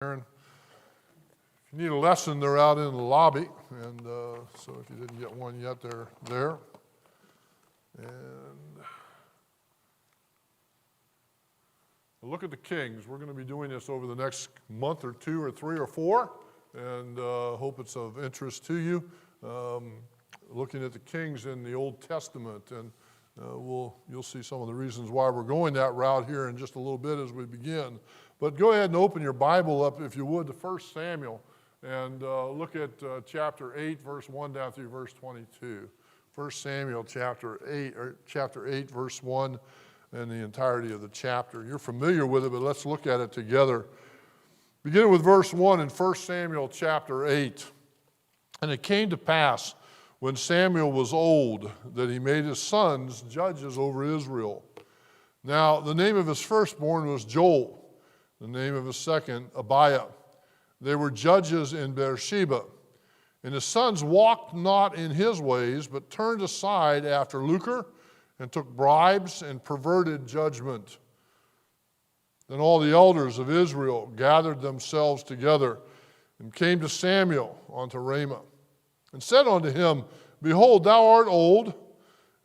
Aaron. If you need a lesson, they're out in the lobby, and so if you didn't get one yet, they're there. And look at the kings. We're going to be doing this over the next month or two or three or four, and hope it's of interest to you. Looking at the kings in the Old Testament, and you'll see some of the reasons why we're going that route here in just a little bit as we begin. But go ahead and open your Bible up, if you would, to 1 Samuel, and look at chapter 8, verse 1 down through verse 22. 1 Samuel chapter 8, verse 1, and the entirety of the chapter. You're familiar with it, but let's look at it together. Beginning with verse 1 in 1 Samuel chapter 8. And it came to pass, when Samuel was old, that he made his sons judges over Israel. Now, the name of his firstborn was Joel, the name of his second, Abiah. They were judges in Beersheba. And his sons walked not in his ways, but turned aside after lucre, and took bribes, and perverted judgment. Then all the elders of Israel gathered themselves together, and came to Samuel unto Ramah, and said unto him, Behold, thou art old,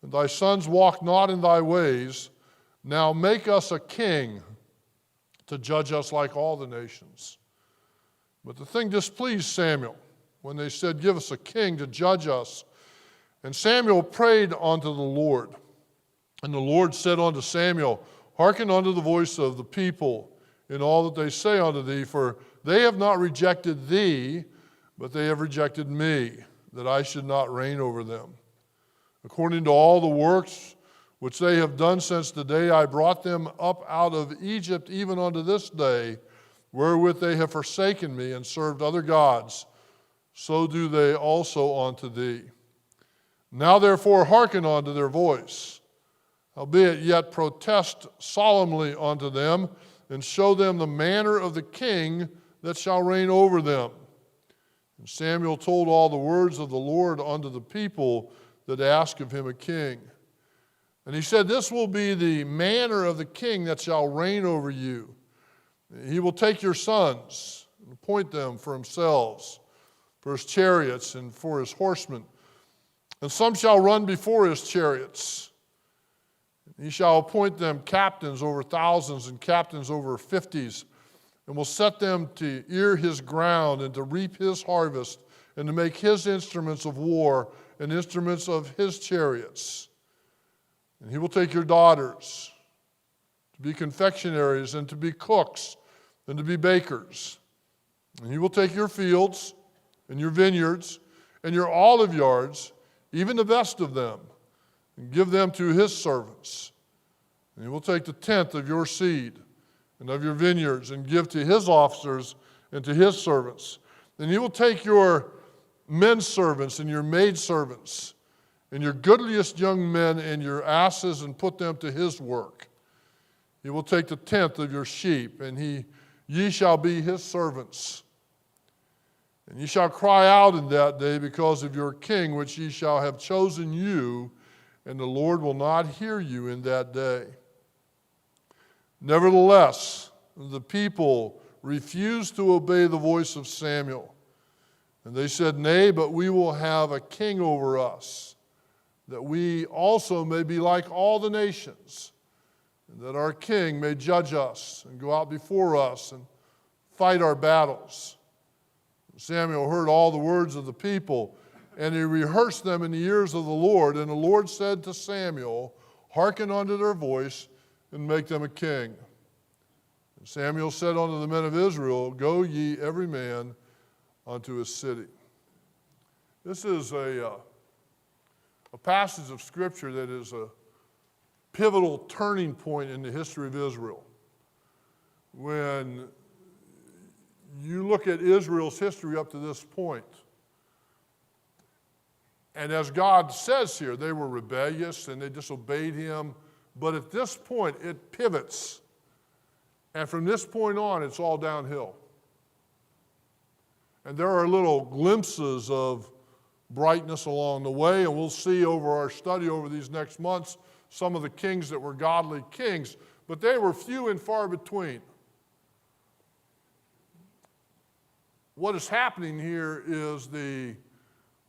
and thy sons walk not in thy ways. Now make us a king to judge us like all the nations. But the thing displeased Samuel, when they said, Give us a king to judge us. And Samuel prayed unto the Lord. And the Lord said unto Samuel, Hearken unto the voice of the people in all that they say unto thee, for they have not rejected thee, but they have rejected me, that I should not reign over them. According to all the works which they have done since the day I brought them up out of Egypt, even unto this day, wherewith they have forsaken me and served other gods, so do they also unto thee. Now therefore hearken unto their voice, howbeit yet protest solemnly unto them, and show them the manner of the king that shall reign over them. And Samuel told all the words of the Lord unto the people that asked of him a king. And he said, This will be the manner of the king that shall reign over you. He will take your sons and appoint them for himself, for his chariots and for his horsemen. And some shall run before his chariots. He shall appoint them captains over thousands and captains over 50s, and will set them to ear his ground and to reap his harvest, and to make his instruments of war and instruments of his chariots. And he will take your daughters to be confectionaries and to be cooks and to be bakers. And he will take your fields and your vineyards and your olive yards, even the best of them, and give them to his servants. And he will take the tenth of your seed and of your vineyards, and give to his officers and to his servants. And he will take your men servants and your maid servants, and your goodliest young men and your asses, and put them to his work. He will take the tenth of your sheep, and ye shall be his servants. And ye shall cry out in that day because of your king, which ye shall have chosen you, and the Lord will not hear you in that day. Nevertheless, the people refused to obey the voice of Samuel. And they said, Nay, but we will have a king over us, that we also may be like all the nations, and that our king may judge us and go out before us and fight our battles. Samuel heard all the words of the people, and he rehearsed them in the ears of the Lord. And the Lord said to Samuel, Hearken unto their voice, and make them a king. And Samuel said unto the men of Israel, Go ye every man unto his city. This is a passage of Scripture that is a pivotal turning point in the history of Israel. When you look at Israel's history up to this point, and as God says here, they were rebellious and they disobeyed him. But at this point, it pivots. And from this point on, it's all downhill. And there are little glimpses of brightness along the way, and we'll see over our study over these next months some of the kings that were godly kings, but they were few and far between. what is happening here is the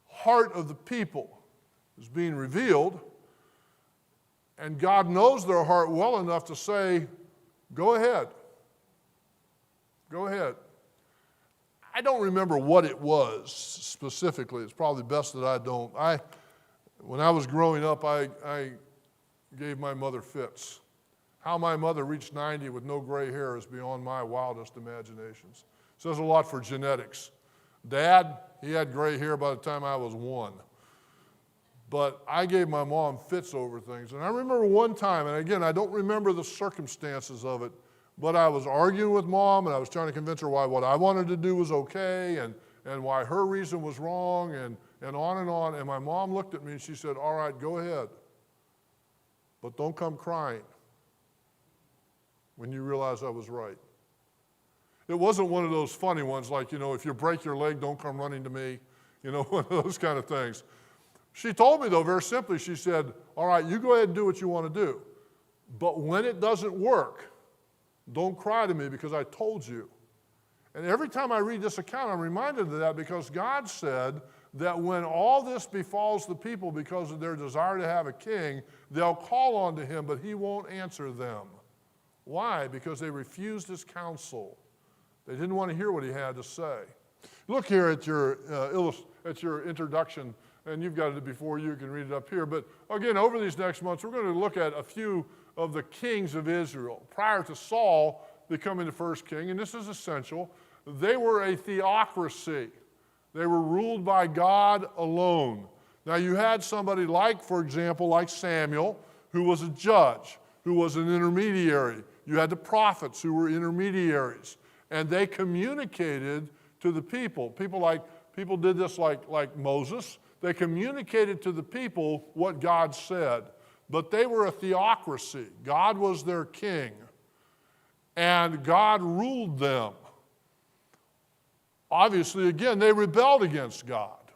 heart of the people is being revealed, and God knows their heart well enough to say, go ahead. Go ahead. I don't remember what it was specifically. It's probably best that I don't. When I was growing up, I gave my mother fits. How my mother reached 90 with no gray hair is beyond my wildest imaginations. Says a lot for genetics. Dad, he had gray hair by the time I was 1. But I gave my mom fits over things. And I remember one time, and again, I don't remember the circumstances of it, but I was arguing with Mom, and I was trying to convince her why what I wanted to do was okay, and why her reason was wrong, and on and on. And my mom looked at me, and she said, all right, go ahead, but don't come crying when you realize I was right. It wasn't one of those funny ones like, if you break your leg, don't come running to me, one of those kind of things. She told me, though, very simply, she said, all right, you go ahead and do what you want to do, but when it doesn't work, don't cry to me because I told you. And every time I read this account, I'm reminded of that because God said that when all this befalls the people because of their desire to have a king, they'll call on to him, but he won't answer them. Why? Because they refused his counsel. They didn't want to hear what he had to say. Look here at your introduction, and you've got it before you can read it up here. But again, over these next months, we're going to look at a few of the kings of Israel. Prior to Saul becoming the first king, and this is essential, they were a theocracy. They were ruled by God alone. Now you had somebody like, for example, like Samuel, who was a judge, who was an intermediary. You had the prophets who were intermediaries, and they communicated to the people. People did this like Moses. They communicated to the people what God said. But they were a theocracy. God was their king, and God ruled them. Obviously, again, they rebelled against God,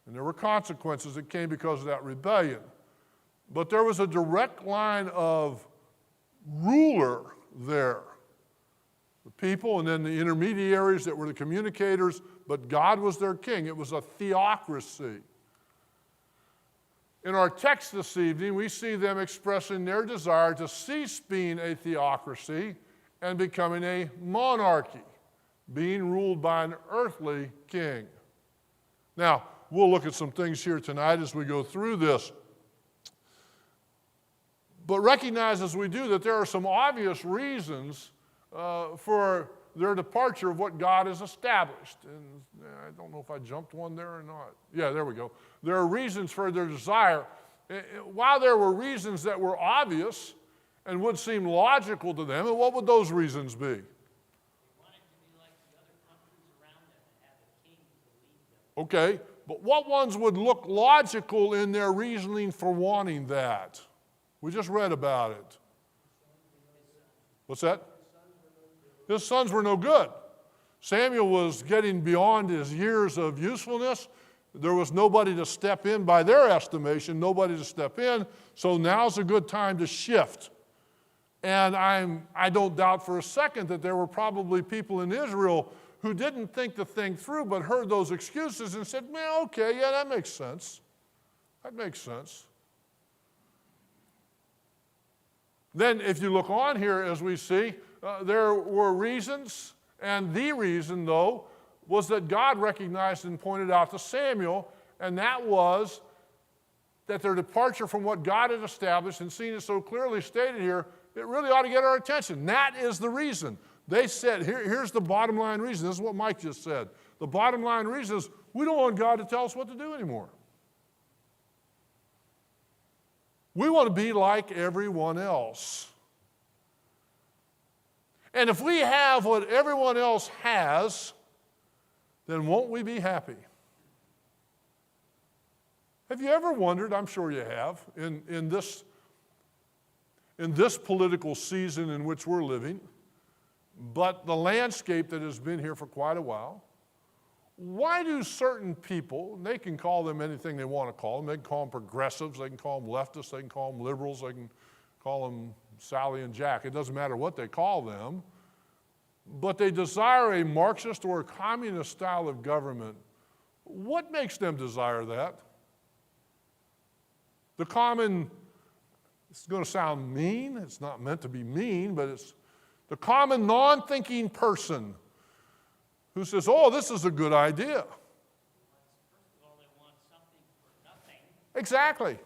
and there were consequences that came because of that rebellion. But there was a direct line of ruler there. The people and then the intermediaries that were the communicators, but God was their king. It was a theocracy. In our text this evening, we see them expressing their desire to cease being a theocracy and becoming a monarchy, being ruled by an earthly king. Now, we'll look at some things here tonight as we go through this. But recognize as we do that there are some obvious reasons for their departure of what God has established. And I don't know if I jumped one there or not. Yeah, there we go. There are reasons for their desire. While there were reasons that were obvious and would seem logical to them, and what would those reasons be? They wanted to be like the other countries around them and have a king to lead them. Okay, but what ones would look logical in their reasoning for wanting that? We just read about it. What's that? His sons were no good. Samuel was getting beyond his years of usefulness. There was nobody to step in, by their estimation, nobody to step in, so now's a good time to shift. And I don't doubt for a second that there were probably people in Israel who didn't think the thing through but heard those excuses and said, man, okay, yeah, that makes sense. That makes sense. Then if you look on here, as we see, there were reasons, and the reason, though, was that God recognized and pointed out to Samuel, and that was that their departure from what God had established and seen it so clearly stated here, it really ought to get our attention. That is the reason. They said, here's the bottom line reason. This is what Mike just said. The bottom line reason is we don't want God to tell us what to do anymore. We want to be like everyone else. And if we have what everyone else has, then won't we be happy? Have you ever wondered, I'm sure you have, in this political season in which we're living, but the landscape that has been here for quite a while, why do certain people, and they can call them anything they want to call them, they can call them progressives, they can call them leftists, they can call them liberals, they can call them Sally and Jack, it doesn't matter what they call them, but they desire a Marxist or a communist style of government. What makes them desire that? The common, it's going to sound mean, it's not meant to be mean, but it's the common non-thinking person who says, oh, this is a good idea. First of all, they want something for nothing. Exactly.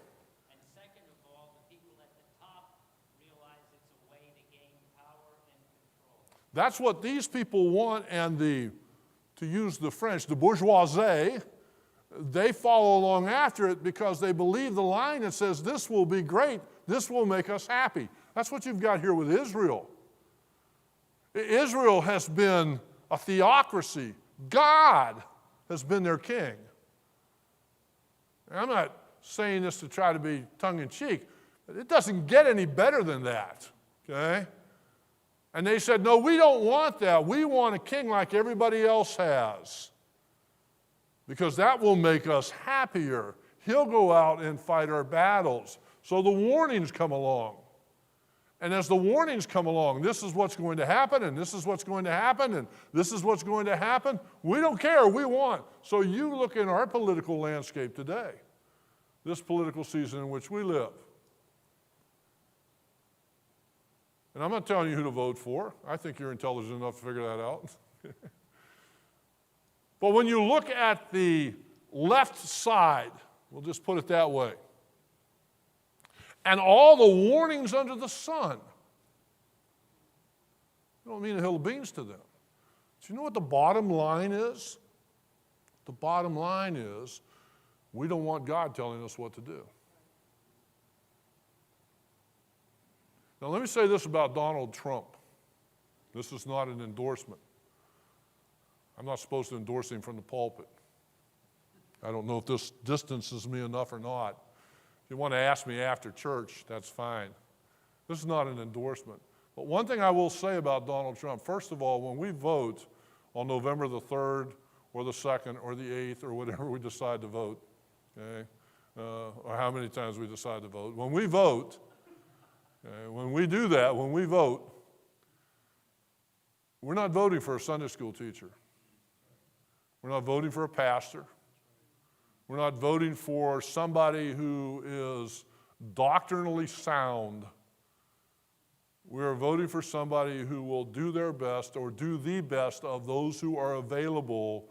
And second of all, the people at the top realize it's a way to gain power and control. That's what these people want, and to use the French, the bourgeoisie, they follow along after it because they believe the line that says this will be great, this will make us happy. That's what you've got here with Israel. Israel has been a theocracy. God has been their king. And I'm not saying this to try to be tongue-in-cheek, but it doesn't get any better than that, okay? And they said, no, we don't want that. We want a king like everybody else has, because that will make us happier. He'll go out and fight our battles. So the warnings come along. And as the warnings come along, this is what's going to happen, and this is what's going to happen, and this is what's going to happen. We don't care, we want. So you look in our political landscape today, this political season in which we live. And I'm not telling you who to vote for. I think you're intelligent enough to figure that out. But when you look at the left side, we'll just put it that way, and all the warnings under the sun, you don't mean a hill of beans to them. Do you know what the bottom line is? The bottom line is we don't want God telling us what to do. Now let me say this about Donald Trump. This is not an endorsement. I'm not supposed to endorse him from the pulpit. I don't know if this distances me enough or not. If you want to ask me after church, that's fine. This is not an endorsement. But one thing I will say about Donald Trump, first of all, when we vote on November the 3rd or the 2nd or the 8th or whatever we decide to vote, okay, or how many times we decide to vote, when we vote, okay, when we do that, when we vote, we're not voting for a Sunday school teacher. We're not voting for a pastor. We're not voting for somebody who is doctrinally sound. We're voting for somebody who will do their best or do the best of those who are available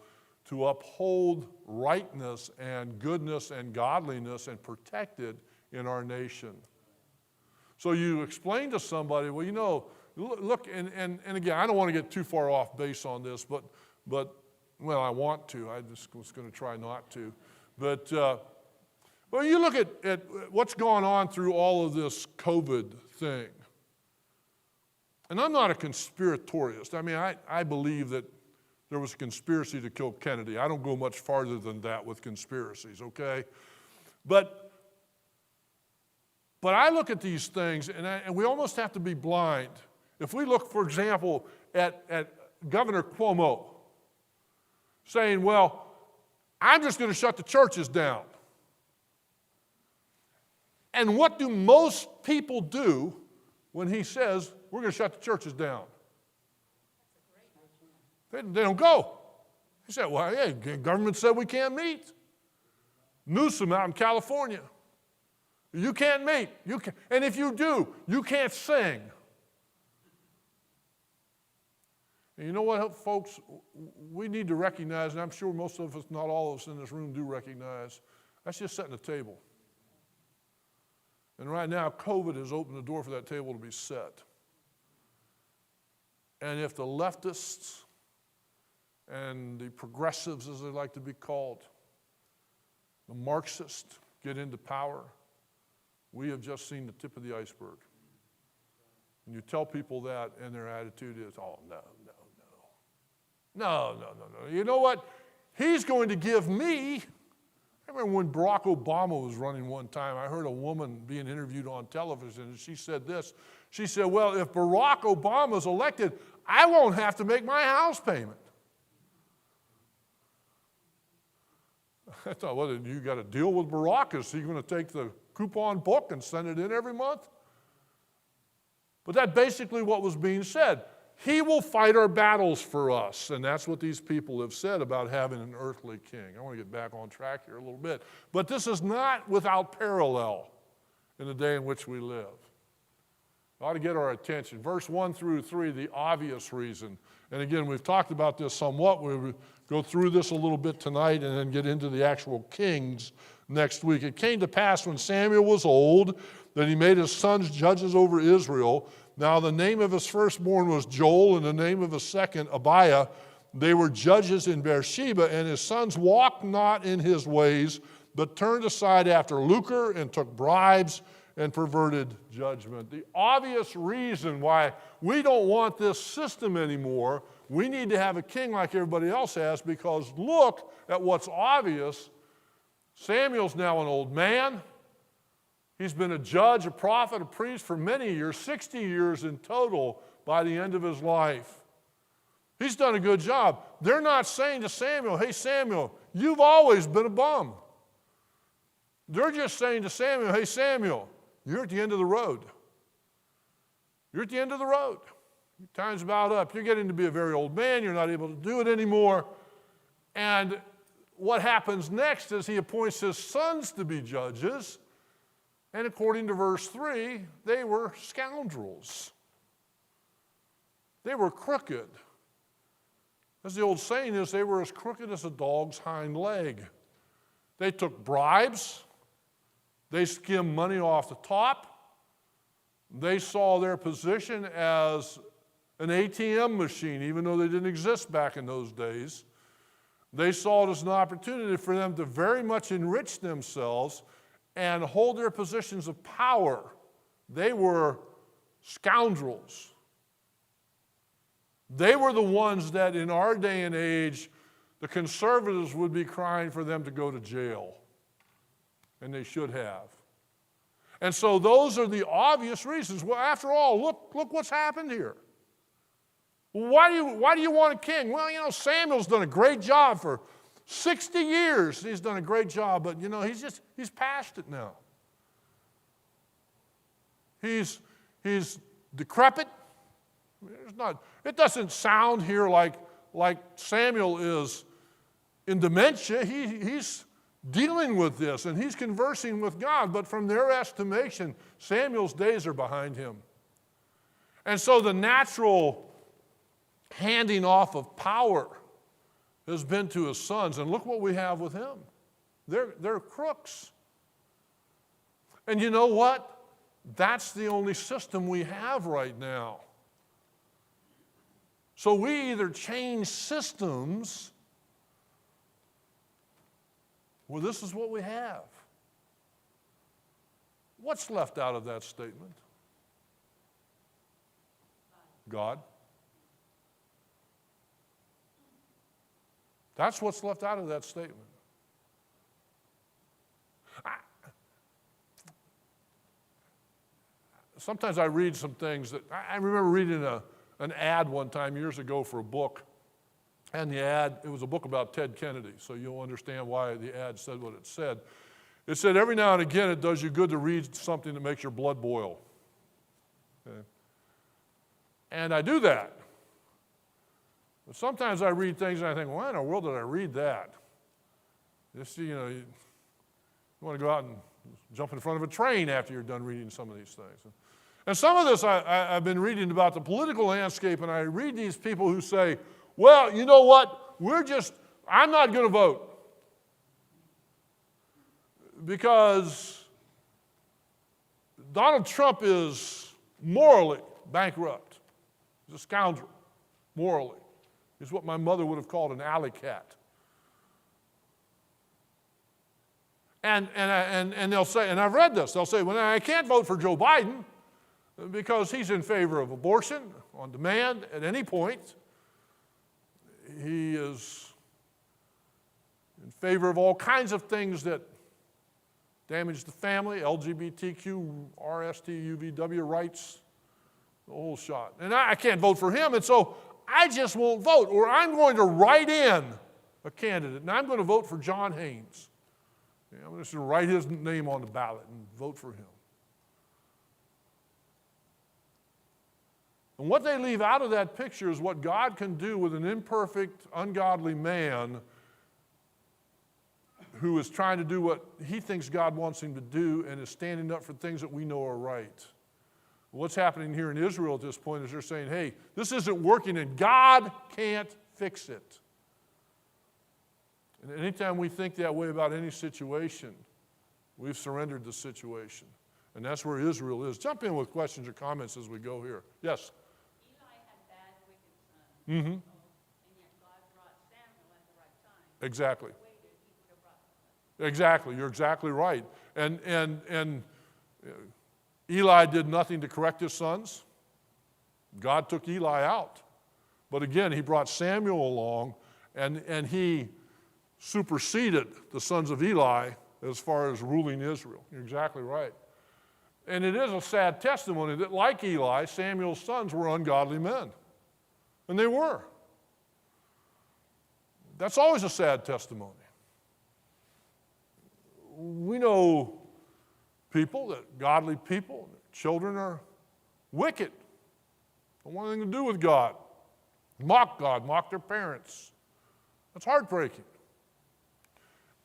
to uphold rightness and goodness and godliness and protect it in our nation. So you explain to somebody, well, you know, look, and again, I don't want to get too far off base on this, but well, I want to. I just was going to try not to. But well, you look at what's gone on through all of this COVID thing. And I'm not a conspiratorialist. I mean, I believe that there was a conspiracy to kill Kennedy. I don't go much farther than that with conspiracies, okay? But I look at these things, and we almost have to be blind. If we look, for example, at Governor Cuomo saying, well, I'm just going to shut the churches down. And what do most people do when he says, we're going to shut the churches down? They don't go. He said, well, yeah, government said we can't meet. Newsom out in California. You can't meet. And if you do, you can't sing. And you know what, folks? We need to recognize, and I'm sure most of us, not all of us in this room do recognize, that's just setting a table. And right now, COVID has opened the door for that table to be set. And if the leftists and the progressives, as they like to be called, the Marxists get into power, we have just seen the tip of the iceberg. And you tell people that, and their attitude is, oh, no. You know what? He's going to give me. I remember when Barack Obama was running one time, I heard a woman being interviewed on television, and she said this. She said, well, if Barack Obama's elected, I won't have to make my house payment. I thought, well, you got to deal with Barack. Is he going to take the coupon book and send it in every month? But that's basically what was being said. He will fight our battles for us. And that's what these people have said about having an earthly king. I want to get back on track here a little bit. But this is not without parallel in the day in which we live. It ought to get our attention. Verse 1 through 3, the obvious reason. And again, we've talked about this somewhat. We'll go through this a little bit tonight and then get into the actual kings next week. It came to pass when Samuel was old that he made his sons judges over Israel. Now the name of his firstborn was Joel, and the name of his second Abiah. They were judges in Beersheba, and his sons walked not in his ways, but turned aside after lucre and took bribes and perverted judgment. The obvious reason why we don't want this system anymore, we need to have a king like everybody else has, because look at what's obvious. Samuel's now an old man. He's been a judge, a prophet, a priest for many years, 60 years in total by the end of his life. He's done a good job. They're not saying to Samuel, hey, Samuel, you've always been a bum. They're just saying to Samuel, hey, Samuel, you're at the end of the road. You're at the end of the road. Your time's about up. You're getting to be a very old man. You're not able to do it anymore. And what happens next is he appoints his sons to be judges. And according to verse 3, they were scoundrels. They were crooked. As the old saying is, they were as crooked as a dog's hind leg. They took bribes. They skimmed money off the top. They saw their position as an ATM machine, even though they didn't exist back in those days. They saw it as an opportunity for them to very much enrich themselves and hold their positions of power. They were scoundrels. They were the ones that in our day and age, the conservatives would be crying for them to go to jail. And they should have. And so those are the obvious reasons. Well, after all, look what's happened here. Why do you want a king? Well, Samuel's done a great job for 60 years. He's done a great job, but he's past it now. He's decrepit. It doesn't sound here like Samuel is in dementia. He's dealing with this, and he's conversing with God, but from their estimation, Samuel's days are behind him. And so the natural handing off of power has been to his sons, and look what we have with him. They're crooks. And you know what? That's the only system we have right now. So we either change systems, well, this is what we have. What's left out of that statement? God. That's what's left out of that statement. Sometimes I read some things that, I remember reading an ad one time years ago for a book. And the ad, it was a book about Ted Kennedy, so you'll understand why the ad said what it said. It said, every now and again it does you good to read something that makes your blood boil. Okay? And I do that. But sometimes I read things and I think, why in the world did I read that? Just, you want to go out and jump in front of a train after you're done reading some of these things. And some of this I've been reading about the political landscape, and I read these people who say, well, you know what? I'm not going to vote because Donald Trump is morally bankrupt. He's a scoundrel, morally. He's what my mother would have called an alley cat. And they'll say, and I've read this, they'll say, well, I can't vote for Joe Biden because he's in favor of abortion on demand at any point. He is in favor of all kinds of things that damage the family, LGBTQ, RST, UVW rights, the whole shot. And I can't vote for him, and so I just won't vote, or I'm going to write in a candidate, and I'm going to vote for John Haynes. I'm just going to write his name on the ballot and vote for him. And what they leave out of that picture is what God can do with an imperfect, ungodly man who is trying to do what he thinks God wants him to do and is standing up for things that we know are right. What's happening here in Israel at this point is they're saying, hey, this isn't working and God can't fix it. And anytime we think that way about any situation, we've surrendered the situation. And that's where Israel is. Jump in with questions or comments as we go here. Yes? Eli had bad, wicked sons. Mm-hmm. And yet God brought Samuel at the right time. Exactly. If he waited, he would have brought the Exactly. You're exactly right. And Eli did nothing to correct his sons. God took Eli out. But again, he brought Samuel along, and he superseded the sons of Eli as far as ruling Israel. You're exactly right. And it is a sad testimony that, like Eli, Samuel's sons were ungodly men. And they were. That's always a sad testimony. We know people, that godly people, children are wicked. Don't want anything to do with God. Mock God, mock their parents. That's heartbreaking.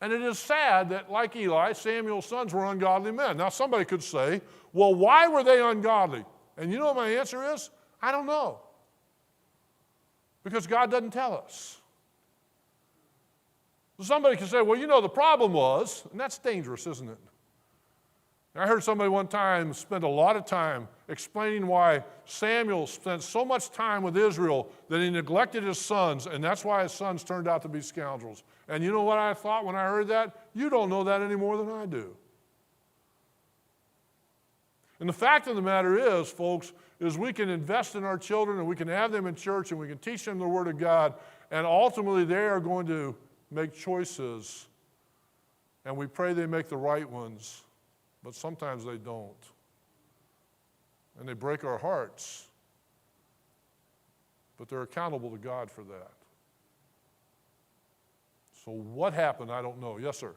And it is sad that, like Eli, Samuel's sons were ungodly men. Now, somebody could say, well, why were they ungodly? And you know what my answer is? I don't know. Because God doesn't tell us. Somebody could say, well, you know, the problem was, and that's dangerous, isn't it? I heard somebody one time spend a lot of time explaining why Samuel spent so much time with Israel that he neglected his sons, and that's why his sons turned out to be scoundrels. And you know what I thought when I heard that? You don't know that any more than I do. And the fact of the matter is, folks, is we can invest in our children and we can have them in church and we can teach them the Word of God, and ultimately they are going to make choices, and we pray they make the right ones. But sometimes they don't. And they break our hearts. But they're accountable to God for that. So what happened, I don't know. Yes, sir. I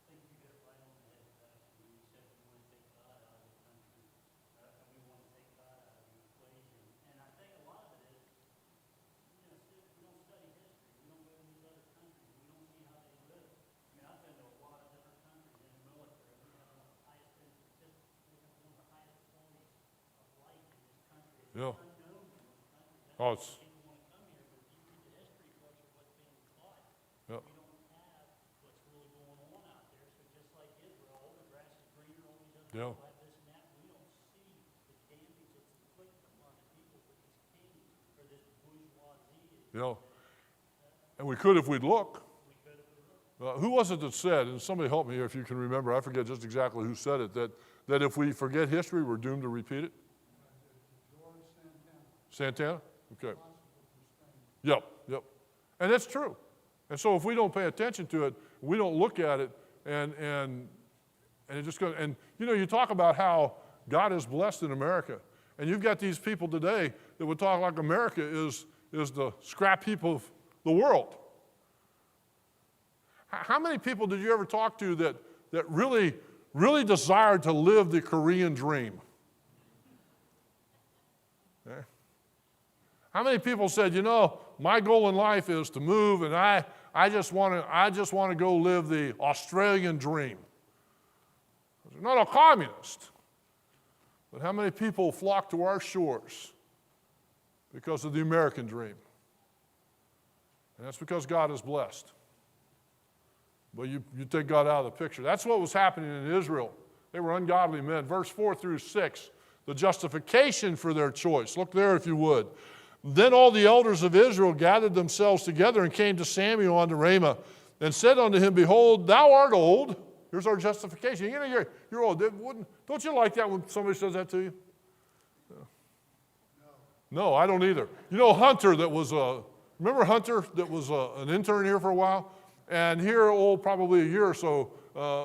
think you got it right on the head, Pastor, when you said we want to take God out of the country, and we want to take God out of the equation. And I think a lot of it is, we don't study history. We don't go to these other countries. We don't see how they live. I mean, I've been to a lot of different countries in the military. We have one of the highest, one of the highest qualities of life in this country. It's Yeah. unknown in those countries. Oh, it's, People want to come here, but if you read the history books of what's being taught, yeah. we don't have what's really going on out there. So just like Israel, all the grass is greener, all these other Yeah. people have this and that. We don't see the damage that's inflicted upon the people with these kings or this bourgeoisie. Yeah. And we could if we'd look. Who was it that said, and somebody help me here if you can remember, I forget just exactly who said it, that if we forget history, we're doomed to repeat it? Santana? Okay. Yep. And that's true. And so if we don't pay attention to it, we don't look at it, and it just goes, and you know, you talk about how God is blessed in America, and you've got these people today that would talk like America is the scrap heap of the world. How many people did you ever talk to that really desired to live the Korean dream? Okay. How many people said, you know, my goal in life is to move, and I just want to go live the Australian dream? They're not a communist. But how many people flock to our shores because of the American dream? And that's because God is blessed. But you take God out of the picture. That's what was happening in Israel. They were ungodly men. Verse 4 through 6, the justification for their choice. Look there if you would. Then all the elders of Israel gathered themselves together and came to Samuel unto Ramah and said unto him, Behold, thou art old. Here's our justification. You know, you're old. Don't you like that when somebody says that to you? No, I don't either. You know Hunter that was remember Hunter that was an intern here for a while? And here, probably a year or so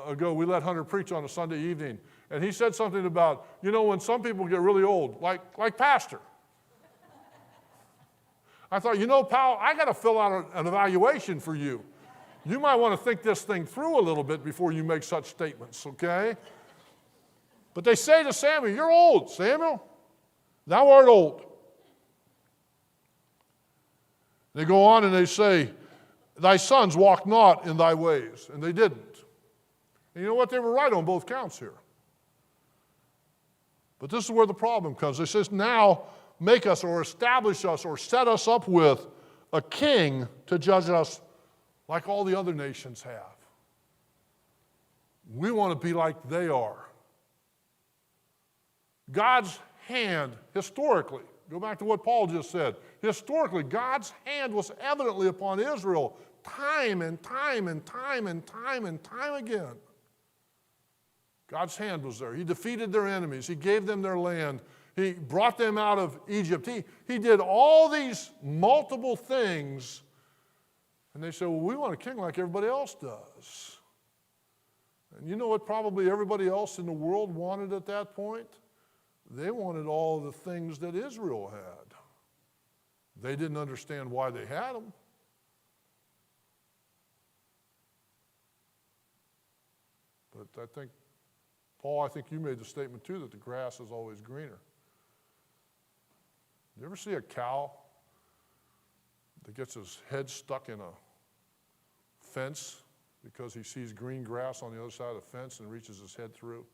ago, we let Hunter preach on a Sunday evening. And he said something about, you know, when some people get really old, like Pastor. I thought, you know, pal, I got to fill out an evaluation for you. You might want to think this thing through a little bit before you make such statements, okay? But they say to Samuel, you're old, Samuel. Thou art old. They go on and they say, thy sons walk not in thy ways. And they didn't. And you know what? They were right on both counts here. But this is where the problem comes. It says, now make us or establish us or set us up with a king to judge us like all the other nations have. We want to be like they are. God's hand, historically, go back to what Paul just said, historically, God's hand was evidently upon Israel time and time and time and time and time again. God's hand was there. He defeated their enemies. He gave them their land. He brought them out of Egypt. He did all these multiple things. And they said, well, we want a king like everybody else does. And you know what probably everybody else in the world wanted at that point? They wanted all the things that Israel had. They didn't understand why they had them. But Paul, I think you made the statement too that the grass is always greener. You ever see a cow that gets his head stuck in a fence because he sees green grass on the other side of the fence and reaches his head through?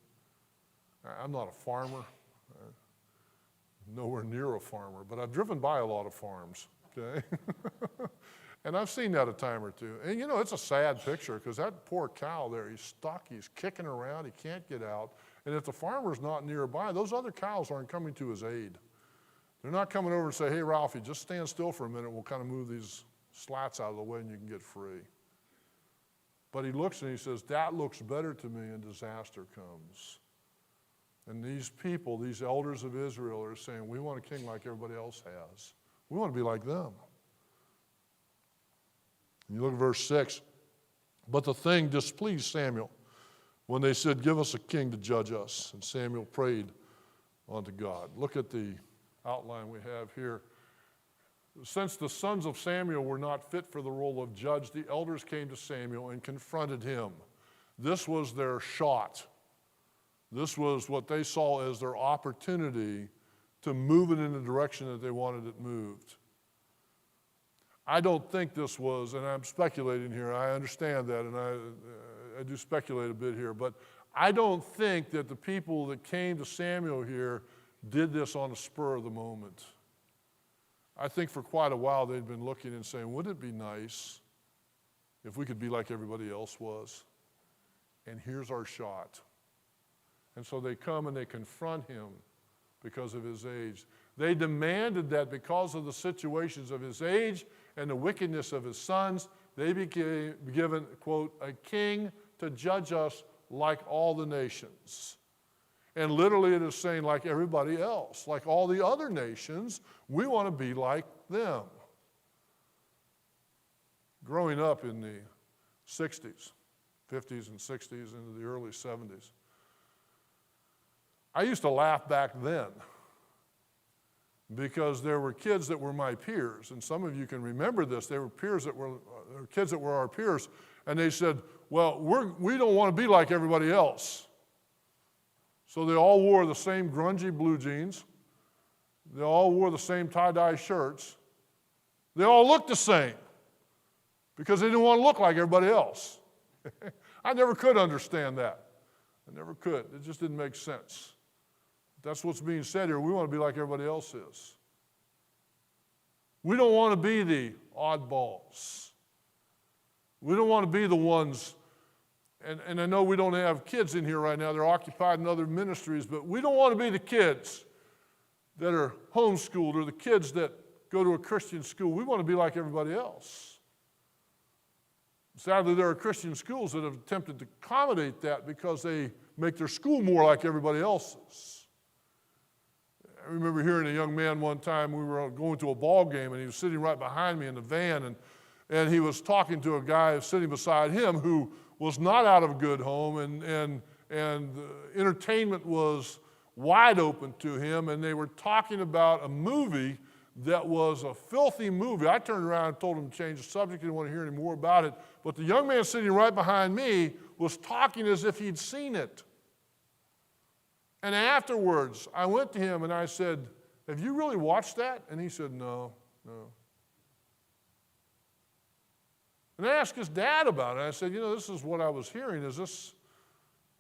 I'm not a farmer, nowhere near a farmer, but I've driven by a lot of farms, okay? And I've seen that a time or two. And you know, it's a sad picture because that poor cow there, he's stuck, he's kicking around, he can't get out. And if the farmer's not nearby, those other cows aren't coming to his aid. They're not coming over and say, hey, Ralphie, just stand still for a minute. We'll kind of move these slats out of the way and you can get free. But he looks and he says, that looks better to me, and disaster comes. And these people, these elders of Israel are saying, we want a king like everybody else has. We want to be like them. And you look at verse 6. But the thing displeased Samuel when they said, give us a king to judge us. And Samuel prayed unto God. Look at the outline we have here. Since the sons of Samuel were not fit for the role of judge, the elders came to Samuel and confronted him. This was their shot. This was what they saw as their opportunity to move it in the direction that they wanted it moved. I don't think this was, and I'm speculating here, I understand that, and I do speculate a bit here, but I don't think that the people that came to Samuel here did this on the spur of the moment. I think for quite a while they'd been looking and saying, wouldn't it be nice if we could be like everybody else was? And here's our shot. And so they come and they confront him because of his age. They demanded that because of the situations of his age and the wickedness of his sons, they be given, quote, a king to judge us like all the nations. And literally it is saying like everybody else, like all the other nations, we want to be like them. Growing up in the 60s, 50s and 60s into the early 70s, I used to laugh back then because there were kids that were my peers, and some of you can remember this. They were kids that were our peers, and they said, well, we don't want to be like everybody else. So they all wore the same grungy blue jeans. They all wore the same tie-dye shirts. They all looked the same because they didn't want to look like everybody else. I never could understand that. I never could. It just didn't make sense. That's what's being said here. We want to be like everybody else is. We don't want to be the oddballs. We don't want to be the ones, and I know we don't have kids in here right now. They're occupied in other ministries, but we don't want to be the kids that are homeschooled or the kids that go to a Christian school. We want to be like everybody else. Sadly, there are Christian schools that have attempted to accommodate that because they make their school more like everybody else's. I remember hearing a young man one time, we were going to a ball game, and he was sitting right behind me in the van, and he was talking to a guy sitting beside him who was not out of a good home, and entertainment was wide open to him, and they were talking about a movie that was a filthy movie. I turned around and told him to change the subject. He didn't want to hear any more about it. But the young man sitting right behind me was talking as if he'd seen it. And afterwards, I went to him and I said, have you really watched that? And he said, no. And I asked his dad about it. I said, this is what I was hearing.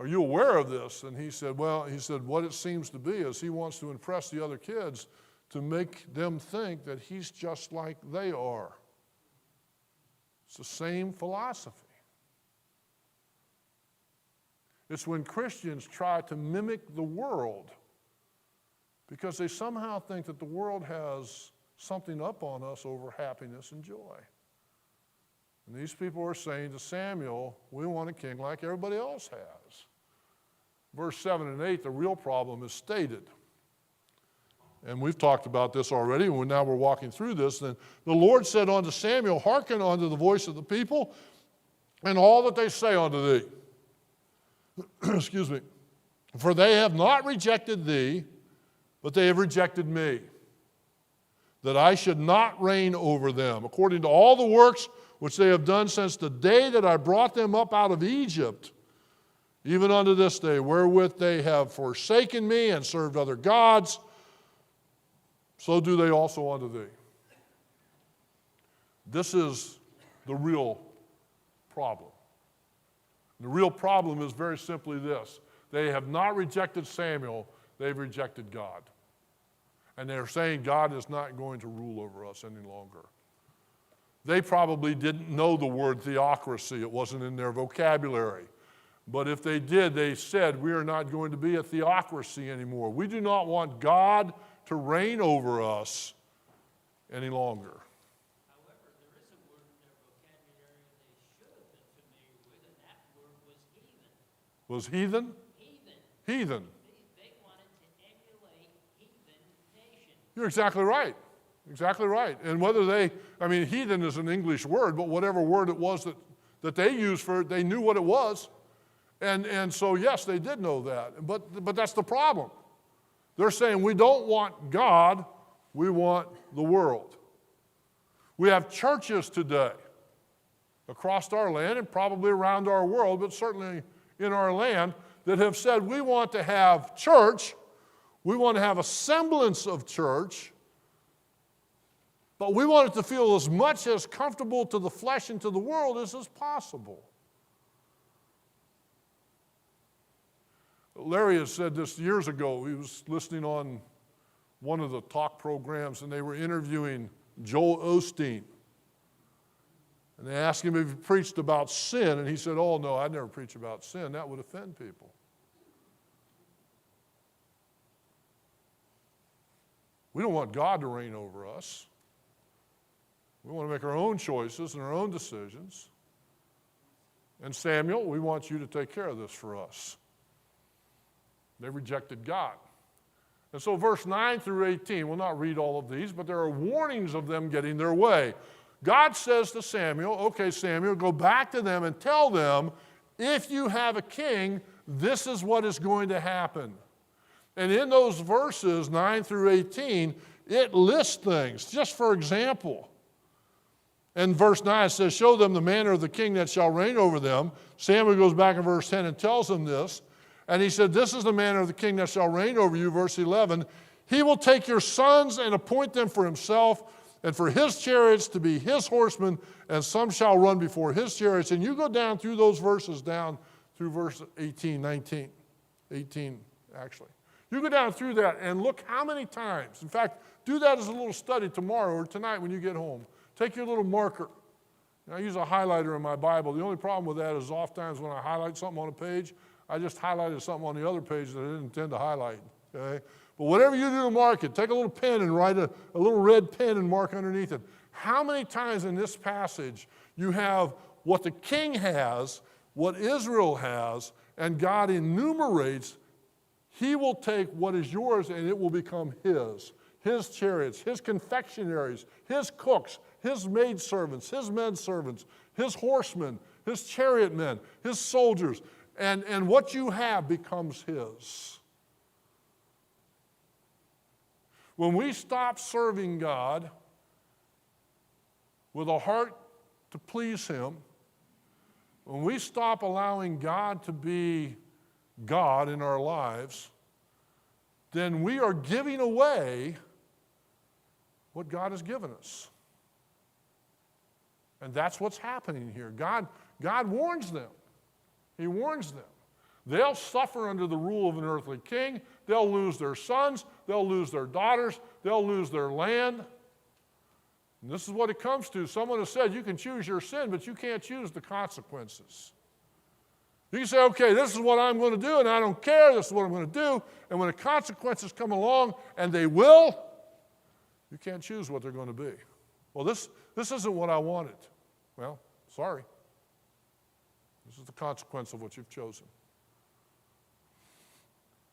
Are you aware of this? And he said, what it seems to be is he wants to impress the other kids to make them think that he's just like they are. It's the same philosophy. It's when Christians try to mimic the world because they somehow think that the world has something up on us over happiness and joy. And these people are saying to Samuel, we want a king like everybody else has. Verse 7 and 8, the real problem is stated. And we've talked about this already, and now we're walking through this. Then the Lord said unto Samuel, hearken unto the voice of the people, and all that they say unto thee. Excuse me. For they have not rejected thee, but they have rejected me, that I should not reign over them, according to all the works which they have done since the day that I brought them up out of Egypt, even unto this day, wherewith they have forsaken me and served other gods, so do they also unto thee. This is the real problem. The real problem is very simply this. They have not rejected Samuel, they've rejected God. And they're saying God is not going to rule over us any longer. They probably didn't know the word theocracy. It wasn't in their vocabulary. But if they did, they said, we are not going to be a theocracy anymore. We do not want God to reign over us any longer. However, there is a word in their vocabulary they should have been familiar with, and that word was heathen. Was heathen? Heathen. Heathen. They wanted to emulate heathen nations. You're exactly right. Exactly right. And heathen is an English word, but whatever word it was that they used for it, they knew what it was. And so, yes, they did know that. But that's the problem. They're saying we don't want God, we want the world. We have churches today across our land and probably around our world, but certainly in our land, that have said we want to have church, we want to have a semblance of church, but we want it to feel as much as comfortable to the flesh and to the world as is possible. Larry has said this years ago. He was listening on one of the talk programs, and they were interviewing Joel Osteen. And they asked him if he preached about sin, and he said, oh, no, I'd never preach about sin. That would offend people. We don't want God to reign over us. We want to make our own choices and our own decisions. And Samuel, we want you to take care of this for us. They rejected God. And so verse 9 through 18, we'll not read all of these, but there are warnings of them getting their way. God says to Samuel, okay, Samuel, go back to them and tell them, if you have a king, this is what is going to happen. And in those verses, 9 through 18, it lists things. Just for example, in verse 9 it says, show them the manner of the king that shall reign over them. Samuel goes back in verse 10 and tells them this. And he said, this is the manner of the king that shall reign over you, verse 11. He will take your sons and appoint them for himself, and for his chariots to be his horsemen, and some shall run before his chariots. And you go down through those verses, down through verse 18, 19, 18 actually. You go down through that and look how many times. In fact, do that as a little study tomorrow or tonight when you get home. Take your little marker. I use a highlighter in my Bible. The only problem with that is oftentimes when I highlight something on a page, I just highlighted something on the other page that I didn't intend to highlight. Okay? But whatever you do to mark it, take a little pen and write a little red pen and mark underneath it. How many times in this passage you have what the king has, what Israel has, and God enumerates, he will take what is yours and it will become his. His chariots, his confectionaries, his cooks, his maidservants, his menservants, his horsemen, his chariot men, his soldiers. And what you have becomes his. When we stop serving God with a heart to please him, when we stop allowing God to be God in our lives, then we are giving away what God has given us. And that's what's happening here. God warns them. He warns them. They'll suffer under the rule of an earthly king. They'll lose their sons. They'll lose their daughters. They'll lose their land. And this is what it comes to. Someone has said you can choose your sin, but you can't choose the consequences. You can say, okay, this is what I'm going to do, and I don't care. This is what I'm going to do. And when the consequences come along, and they will, you can't choose what they're going to be. Well, this isn't what I wanted. Well, sorry. This is the consequence of what you've chosen.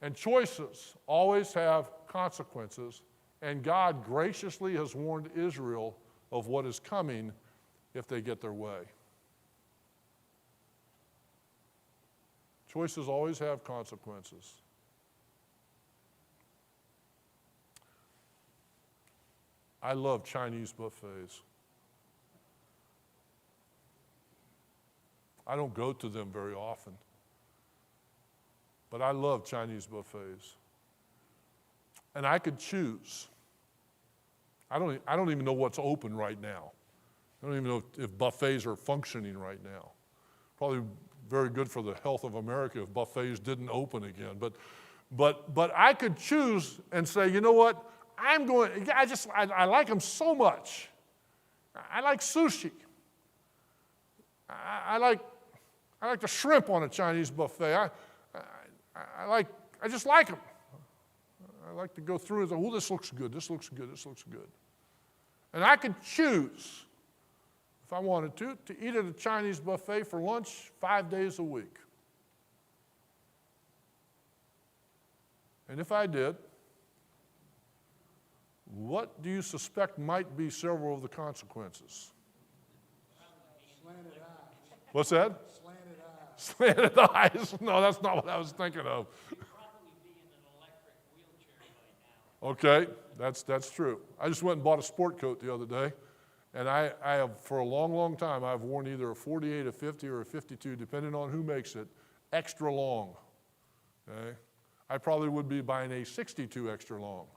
And choices always have consequences, and God graciously has warned Israel of what is coming if they get their way. Choices always have consequences. I love Chinese buffets. I don't go to them very often, but I love Chinese buffets. And I could choose. I don't even know what's open right now. I don't even know if buffets are functioning right now. Probably very good for the health of America if buffets didn't open again. But I could choose and say, you know what? I like them so much. I like sushi. I like the shrimp on a Chinese buffet. I just like them. I like to go through and say, oh, this looks good, this looks good, this looks good. And I could choose, if I wanted to eat at a Chinese buffet for lunch 5 days a week. And if I did, what do you suspect might be several of the consequences? Slanted eyes. What's that? Slanted eyes. Slanted eyes. No, that's not what I was thinking of. You'd probably be in an electric wheelchair by now. Okay, that's true. I just went and bought a sport coat the other day, and I have, for a long, long time, I've worn either a 48, a 50, or a 52, depending on who makes it, extra long. Okay? I probably would be buying a 62 extra long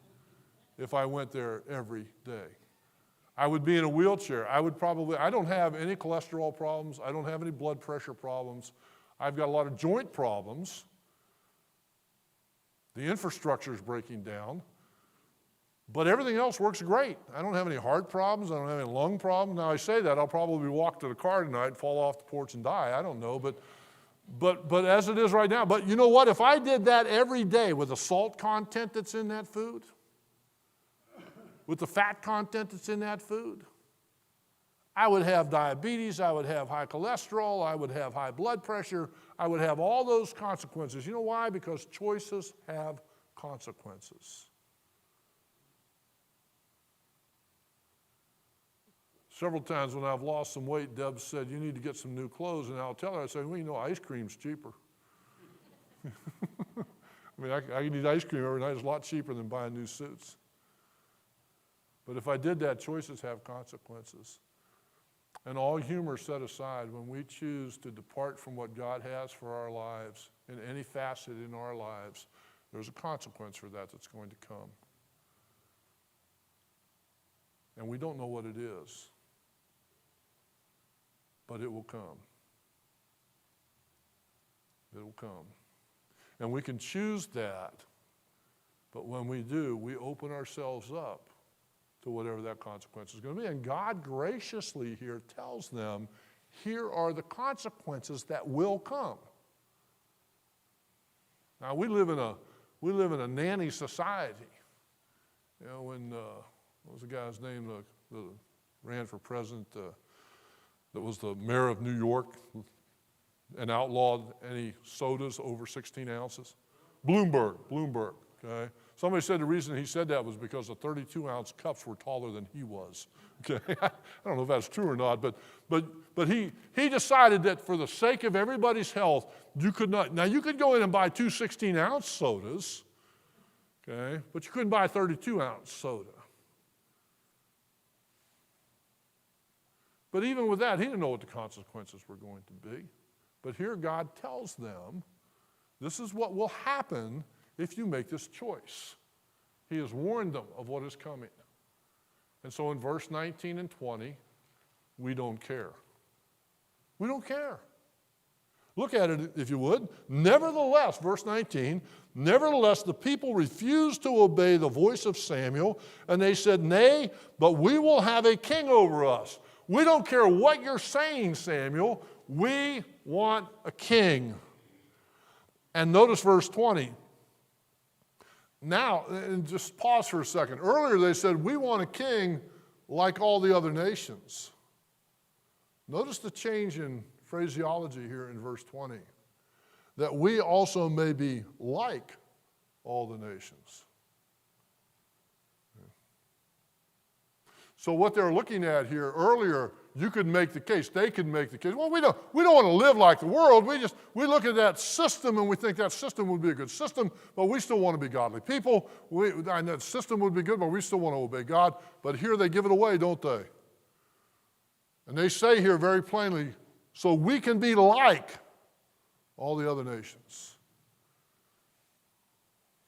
if I went there every day. I would be in a wheelchair. I don't have any cholesterol problems. I don't have any blood pressure problems. I've got a lot of joint problems. The infrastructure is breaking down. But everything else works great. I don't have any heart problems. I don't have any lung problems. Now I say that, I'll probably walk to the car tonight and fall off the porch and die. I don't know, but as it is right now. But you know what? If I did that every day with the salt content that's in that food, with the fat content that's in that food, I would have diabetes, I would have high cholesterol, I would have high blood pressure, I would have all those consequences. You know why? Because choices have consequences. Several times when I've lost some weight, Deb said, you need to get some new clothes. And I'll tell her, I say, well, you know, ice cream's cheaper. I mean, I can eat ice cream every night. It's a lot cheaper than buying new suits. But if I did that, choices have consequences. And all humor set aside, when we choose to depart from what God has for our lives, in any facet in our lives, there's a consequence for that that's going to come. And we don't know what it is, but it will come. It will come. And we can choose that, but when we do, we open ourselves up to whatever that consequence is going to be. And God graciously here tells them, here are the consequences that will come. Now, we live in a nanny society. You know, when, what was the guy's name that ran for president, that was the mayor of New York and outlawed any sodas over 16 ounces? Bloomberg, okay? Somebody said the reason he said that was because the 32-ounce cups were taller than he was. Okay, I don't know if that's true or not, but he decided that for the sake of everybody's health, you could not. Now you could go in and buy two 16-ounce sodas, okay, but you couldn't buy a 32-ounce soda. But even with that, he didn't know what the consequences were going to be. But here God tells them, this is what will happen if you make this choice. He has warned them of what is coming. And so in verse 19 and 20, we don't care. We don't care. Look at it if you would. Nevertheless, verse 19, nevertheless the people refused to obey the voice of Samuel, and they said, "Nay, but we will have a king over us." We don't care what you're saying, Samuel. We want a king. And notice verse 20. Now, and just pause for a second. Earlier they said, we want a king like all the other nations. Notice the change in phraseology here in verse 20. That we also may be like all the nations. So what they're looking at here earlier, you could make the case, they could make the case. Well, we don't want to live like the world. We look at that system and we think that system would be a good system, but we still want to be godly people. And that system would be good, but we still want to obey God. But here they give it away, don't they? And they say here very plainly, so we can be like all the other nations.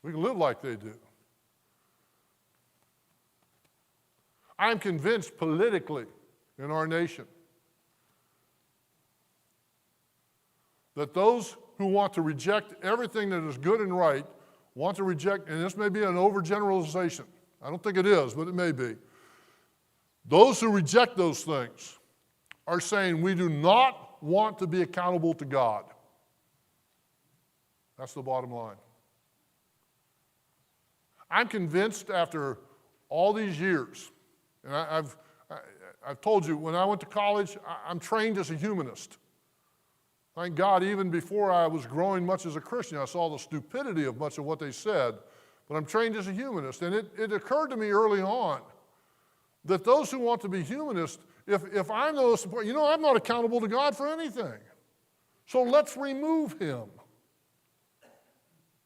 We can live like they do. I'm convinced politically in our nation that those who want to reject everything that is good and right want to reject, and this may be an overgeneralization. I don't think it is, but it may be. Those who reject those things are saying we do not want to be accountable to God. That's the bottom line. I'm convinced after all these years, and I've told you, when I went to college, I'm trained as a humanist. Thank God, even before I was growing much as a Christian, I saw the stupidity of much of what they said, but I'm trained as a humanist. And it occurred to me early on that those who want to be humanists, if I'm those, I'm not accountable to God for anything. So let's remove him.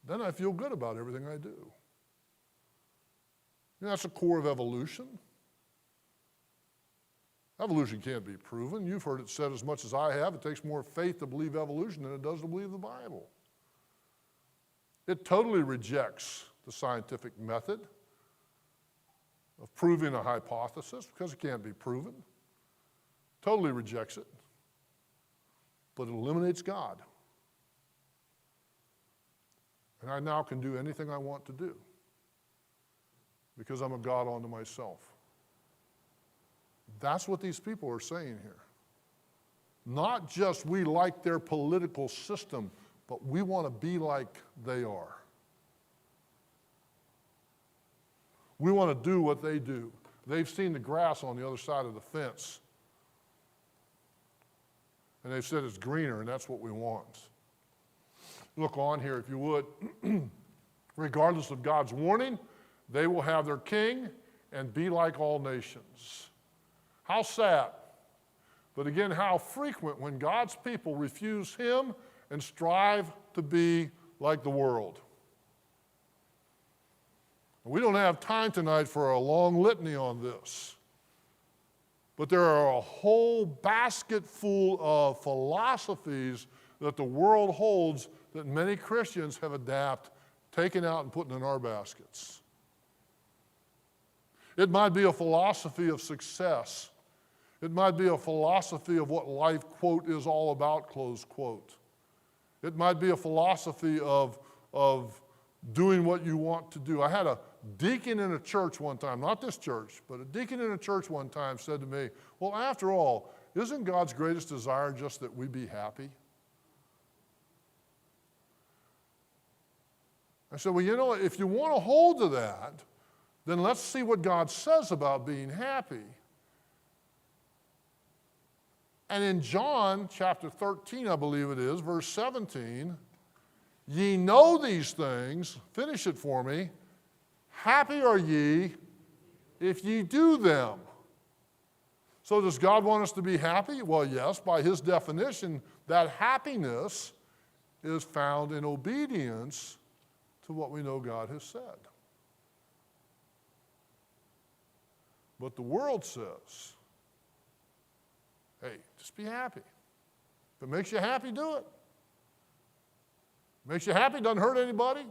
Then I feel good about everything I do. That's the core of evolution. Evolution can't be proven. You've heard it said as much as I have. It takes more faith to believe evolution than it does to believe the Bible. It totally rejects the scientific method of proving a hypothesis because it can't be proven. Totally rejects it. But it eliminates God. And I now can do anything I want to do because I'm a God unto myself. That's what these people are saying here. Not just we like their political system, but we want to be like they are. We want to do what they do. They've seen the grass on the other side of the fence. And they've said it's greener, and that's what we want. Look on here, if you would. Regardless of God's warning, they will have their king and be like all nations. How sad, but again, how frequent when God's people refuse him and strive to be like the world. We don't have time tonight for a long litany on this, but there are a whole basket full of philosophies that the world holds that many Christians have adapted, taken out and put in our baskets. It might be a philosophy of success. It might be a philosophy of what life, quote, is all about, close quote. It might be a philosophy of doing what you want to do. I had a deacon in a church one time, not this church, but a deacon in a church one time said to me, well, after all, isn't God's greatest desire just that we be happy? I said, well, if you want to hold to that, then let's see what God says about being happy. And in John chapter 13, I believe it is, verse 17, ye know these things, finish it for me, happy are ye if ye do them. So does God want us to be happy? Well, yes, by his definition, that happiness is found in obedience to what we know God has said. But the world says, hey, just be happy. If it makes you happy, do it. Makes you happy, doesn't hurt anybody.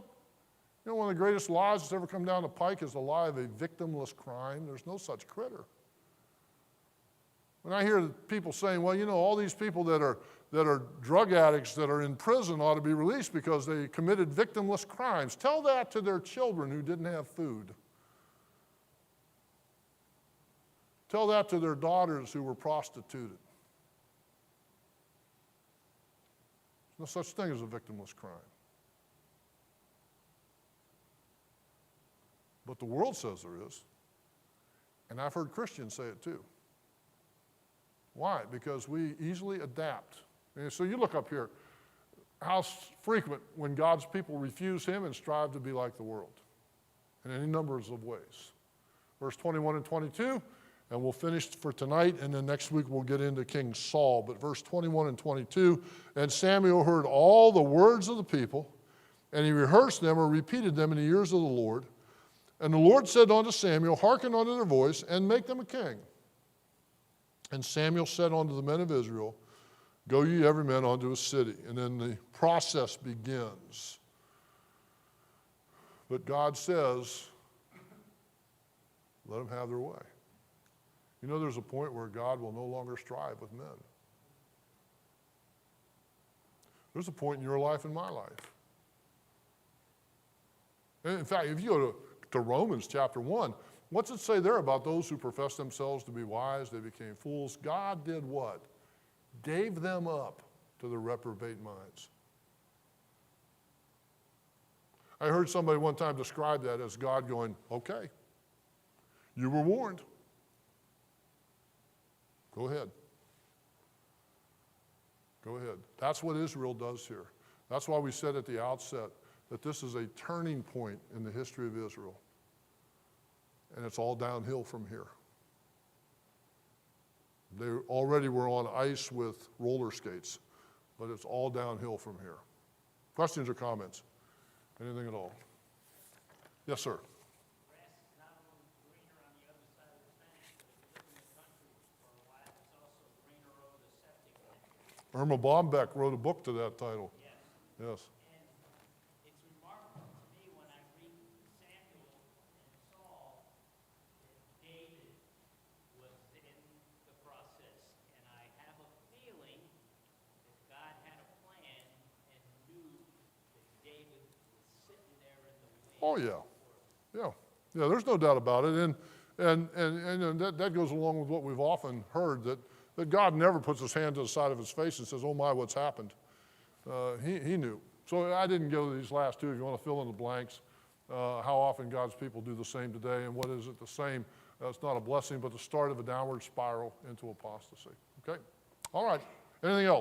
You know, one of the greatest lies that's ever come down the pike is the lie of a victimless crime. There's no such critter. When I hear people saying, well, you know, all these people that are drug addicts that are in prison ought to be released because they committed victimless crimes, tell that to their children who didn't have food. Tell that to their daughters who were prostituted. There's no such thing as a victimless crime. But the world says there is. And I've heard Christians say it too. Why? Because we easily adapt. And so you look up here, how frequent when God's people refuse him and strive to be like the world in any numbers of ways. Verse 21 and 22, and we'll finish for tonight, and then next week we'll get into King Saul. But verse 21 and 22, and Samuel heard all the words of the people, and he rehearsed them or repeated them in the ears of the Lord. And the Lord said unto Samuel, hearken unto their voice, and make them a king. And Samuel said unto the men of Israel, go ye every man unto his city. And then the process begins. But God says, let them have their way. You know, there's a point where God will no longer strive with men. There's a point in your life and my life. And in fact, if you go to Romans chapter 1, what's it say there about those who profess themselves to be wise? They became fools. God did what? Gave them up to the reprobate minds. I heard somebody one time describe that as God going, okay, you were warned. Go ahead. Go ahead. That's what Israel does here. That's why we said at the outset that this is a turning point in the history of Israel. And it's all downhill from here. They already were on ice with roller skates, but it's all downhill from here. Questions or comments? Anything at all? Yes, sir. Grass is not only greener on the other side of the fence, but if you live in the country for a while, it's also greener over the septic tank. Irma Bombeck wrote a book to that title. Yes. Yes. And it's remarkable to me when I read Samuel and Saul that David was in the process. And I have a feeling that God had a plan and knew that David was sitting there in the wings. Oh, yeah. Yeah. Yeah, there's no doubt about it. And that goes along with what we've often heard, that God never puts his hand to the side of his face and says, oh my, what's happened? He knew. So I didn't go to these last two. If you want to fill in the blanks, how often God's people do the same today, and what is it the same? It's not a blessing, but the start of a downward spiral into apostasy. Okay? All right. Anything else?